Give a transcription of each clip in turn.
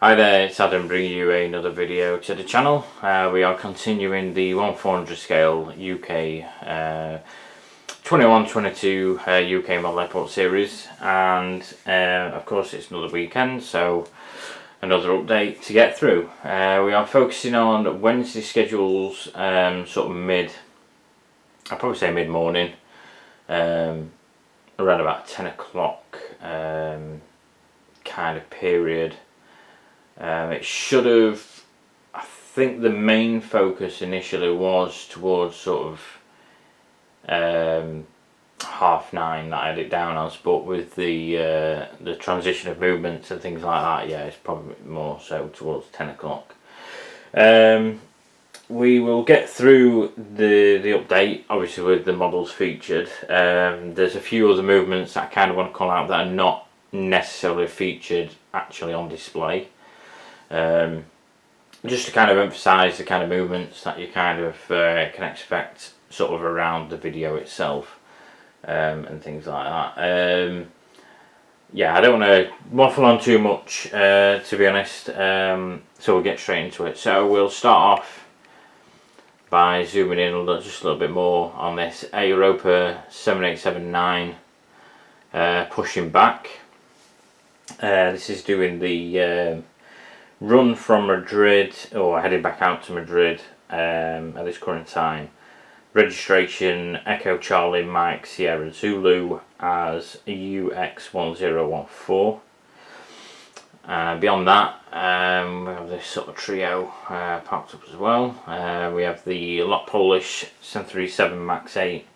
Hi there, it's Adam bringing you another video to the channel. We are continuing the 1/400 scale UK 21-22 UK Model Airport series, and of course it's another weekend, so another update to get through. We are focusing on Wednesday schedules, sort of I'd probably say mid-morning, around about 10 o'clock kind of period. It should have, I think the main focus initially was towards sort of 9:30 that I had it down as, but with the transition of movements and things like that, yeah, it's probably more so towards 10 o'clock. We will get through the update, obviously with the models featured. There's a few other movements that I kind of want to call out that are not necessarily featured actually on display. Just to kind of emphasise the kind of movements that you kind of can expect sort of around the video itself, and things like that. Yeah, I don't want to waffle on too much, to be honest, so we'll get straight into it. So we'll start off by zooming in just a little bit more on this Europa 7879 pushing back. This is doing the run from Madrid, or heading back out to Madrid at this current time. Registration Echo Charlie Mike Sierra Zulu as UX1014. Beyond that, we have this sort of trio parked up as well. We have the Lot Polish 737 MAX 8,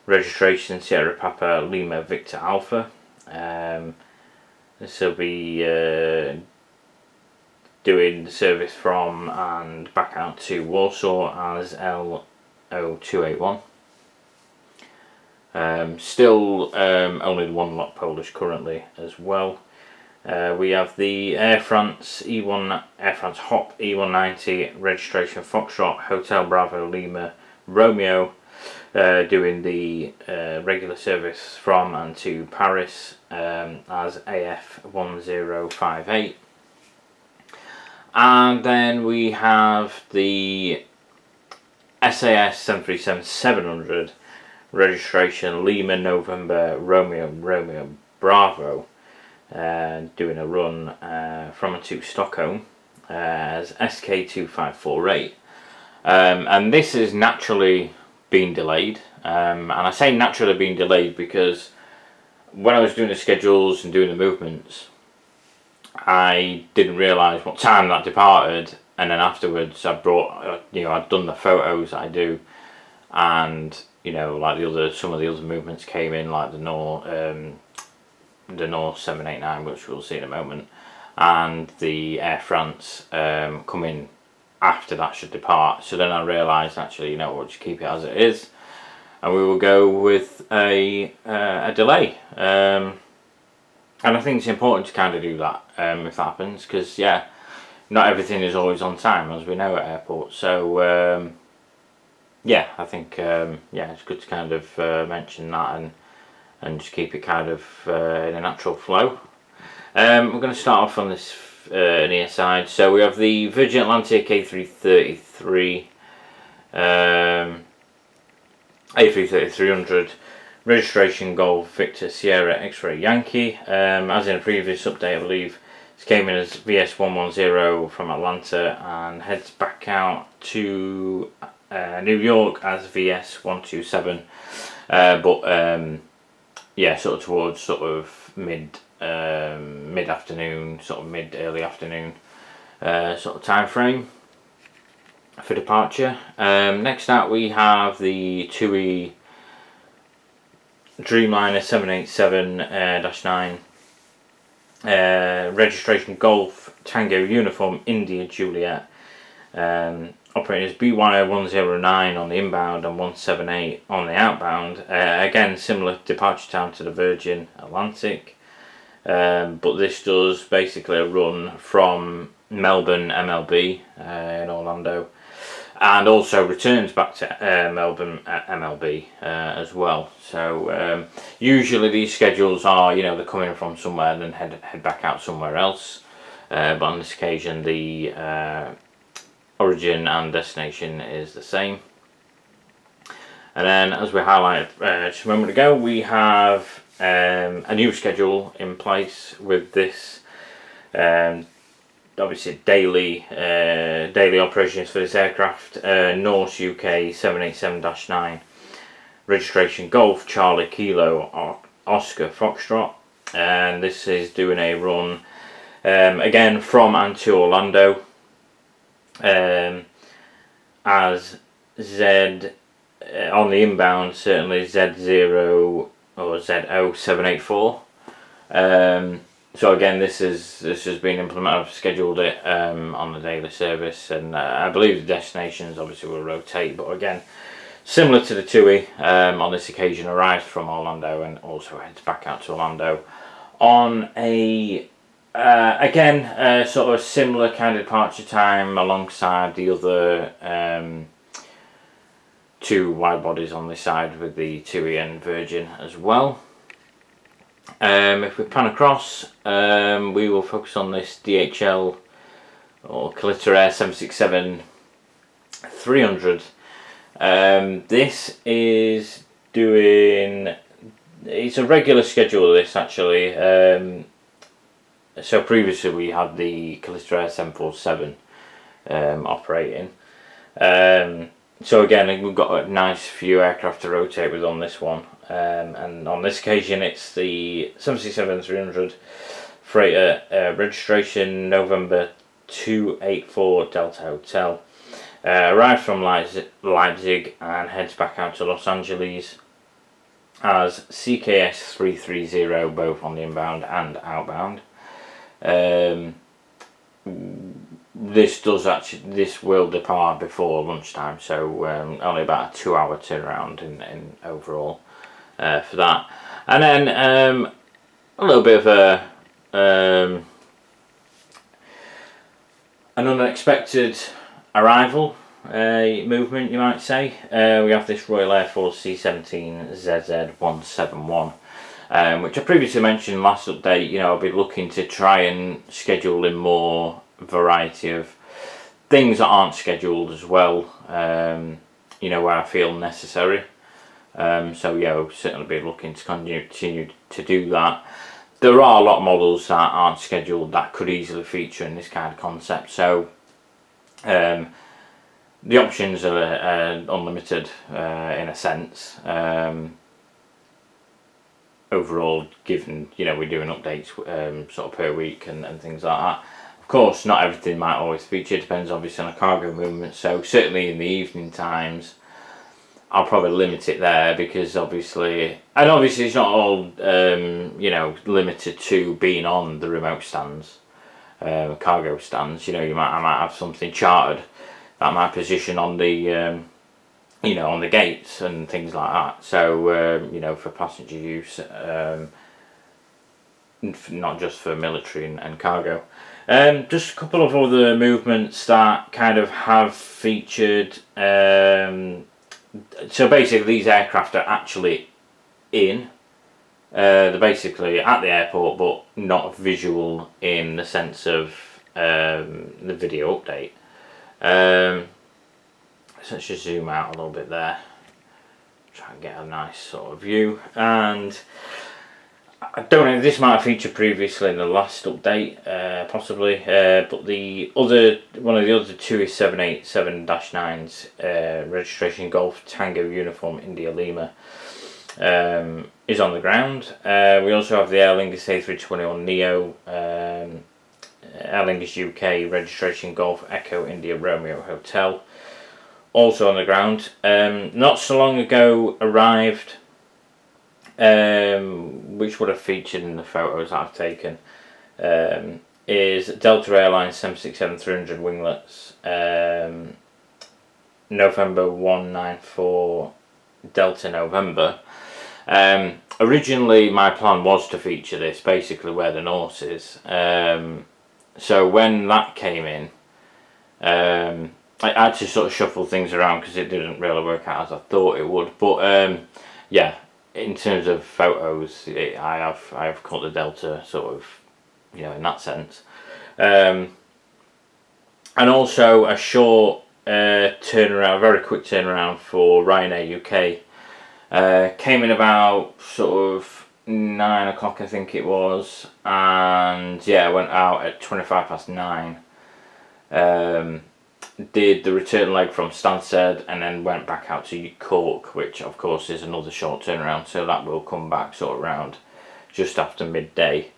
registration Sierra Papa Lima Victor Alpha. This will be doing the service from and back out to Warsaw as LO281. Still only one Lot Polish currently as well. We have the Air France Hop E190, registration Foxtrot Hotel Bravo Lima Romeo, doing the regular service from and to Paris as AF1058. And then we have the SAS 737-700, registration Lima November Romeo Bravo, doing a run from and to Stockholm as SK2548. And this has naturally been delayed, and I say naturally being delayed because when I was doing the schedules and doing the movements, I didn't realise what time that departed, and then afterwards I brought, I'd done the photos that I do, and like some of the other movements came in, like the North 789, which we'll see in a moment, and the Air France coming after that should depart. So then I realised, actually, we'll just keep it as it is, and we will go with a delay. And I think it's important to kind of do that if that happens, because not everything is always on time, as we know at airports. So I think it's good to kind of mention that and just keep it kind of in a natural flow. We're going to start off on this near side. So we have the Virgin Atlantic A333, A330-300, registration Golf Victor Sierra X-Ray Yankee. As in a previous update, I believe this came in as VS110 from Atlanta and heads back out to New York as VS127, but sort of towards sort of mid-afternoon, sort of early afternoon sort of time frame for departure. Next out we have the TUI Dreamliner 787-9, registration Golf Tango Uniform India Juliet, operating as BY109 on the inbound and 178 on the outbound. Again, similar departure time to the Virgin Atlantic, but this does basically a run from Melbourne MLB in Orlando, and also returns back to Melbourne MLB as well. So usually these schedules are, they're coming from somewhere and then head back out somewhere else. but on this occasion the origin and destination is the same. And then, as we highlighted just a moment ago, we have a new schedule in place with this. Obviously, daily operations for this aircraft. Norse UK 787-9, registration Golf Charlie Kilo Oscar Foxtrot, and this is doing a run again from and to Orlando as Z. On the inbound, certainly Z0 or ZO784. So again, this has been implemented. I've scheduled it on the daily service, and I believe the destinations obviously will rotate. But again, similar to the TUI, on this occasion arrives from Orlando and also heads back out to Orlando on a sort of similar kind of departure time alongside the other. Two wide bodies on this side with the TUI and Virgin as well. If we pan across, we will focus on this DHL or Kalitta Air 767-300. This is doing, it's a regular schedule of this actually. So previously we had the Kalitta Air 747 operating. So again, we've got a nice few aircraft to rotate with on this one, and on this occasion it's the 767-300 freighter, registration November 284 Delta Hotel, arrives from Leipzig and heads back out to Los Angeles as CKS 330, both on the inbound and outbound. This will depart before lunchtime, so only about a 2-hour turnaround in overall for that. And then a little bit of an unexpected arrival movement, you might say. We have this Royal Air Force C-17 ZZ171, which I previously mentioned last update. You know, I'll be looking to try and schedule in more variety of things that aren't scheduled as well, you know, where I feel necessary. So yeah, we'll certainly be looking to continue to do that. There are a lot of models that aren't scheduled that could easily feature in this kind of concept, so the options are unlimited in a sense. Overall, given, you know, we're doing updates sort of per week and things like that. Of course, not everything might always feature. It depends obviously on the cargo movement. So certainly in the evening times, I'll probably limit it there, because obviously it's not all you know, limited to being on the remote stands, cargo stands. You know, I might have something chartered that might position on the you know, on the gates and things like that. So you know, for passenger use, not just for military and cargo. Just a couple of other movements that kind of have featured. So basically these aircraft are actually in. They're basically at the airport, but not visual in the sense of the video update. So let's just zoom out a little bit there. Try and get a nice sort of view. And I don't know, this might have featured previously in the last update, possibly, but one of the other TUI 787-9s, registration Golf Tango Uniform India Lima, is on the ground. We also have the Aer Lingus A321neo, Aer Lingus UK, registration Golf Echo India Romeo Hotel, also on the ground. Not so long ago arrived, which would have featured in the photos that I've taken, is Delta Airlines 767-300 winglets, November 194 Delta November. Originally my plan was to feature this basically where the Norse is, so when that came in, I had to sort of shuffle things around because it didn't really work out as I thought it would, but yeah, in terms of photos, I have caught the Delta sort of, you know, in that sense. And also a short turnaround, very quick turnaround for Ryanair UK. Came in about sort of 9 o'clock, I think it was, and yeah, went out at 9:25. Did the return leg from Stansted and then went back out to Cork, which of course is another short turnaround, so that will come back sort of around just after midday.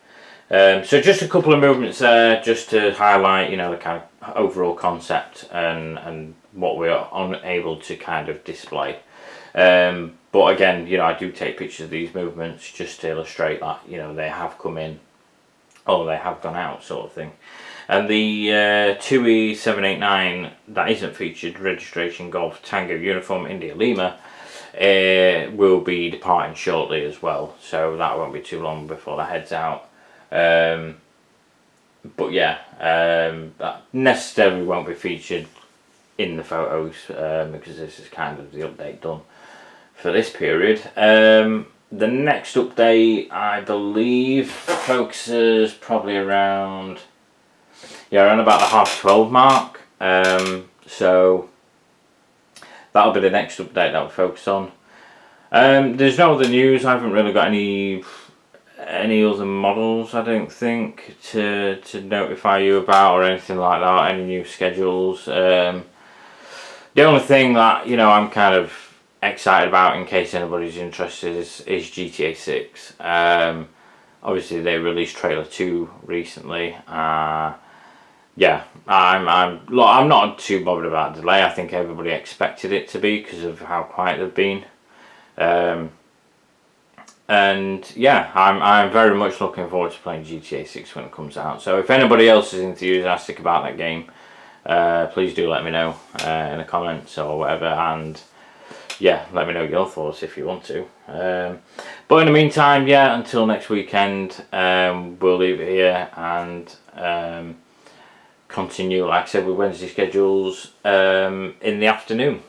So just a couple of movements there, just to highlight, you know, the kind of overall concept and what we are unable to kind of display. But again, you know, I do take pictures of these movements just to illustrate that, you know, they have come in or they have gone out, sort of thing. And the 2E789 that isn't featured, registration Golf Tango Uniform India Lima, will be departing shortly as well, so that won't be too long before that heads out. But yeah, that necessarily won't be featured in the photos, because this is kind of the update done for this period. The next update, I believe, focuses probably around about the 12:30 mark. So that'll be the next update that we'll focus on. There's no other news. I haven't really got any other models, I don't think, to notify you about or anything like that. Any new schedules. The only thing that, you know, I'm kind of excited about, in case anybody's interested, is GTA 6. Obviously they released trailer 2 recently. Yeah, I'm not too bothered about delay. I think everybody expected it to be because of how quiet they've been. And yeah, I'm very much looking forward to playing GTA 6 when it comes out. So if anybody else is enthusiastic about that game, please do let me know in the comments or whatever, and yeah, let me know your thoughts if you want to. But in the meantime, yeah, until next weekend, we'll leave it here and continue, like I said, with Wednesday schedules in the afternoon.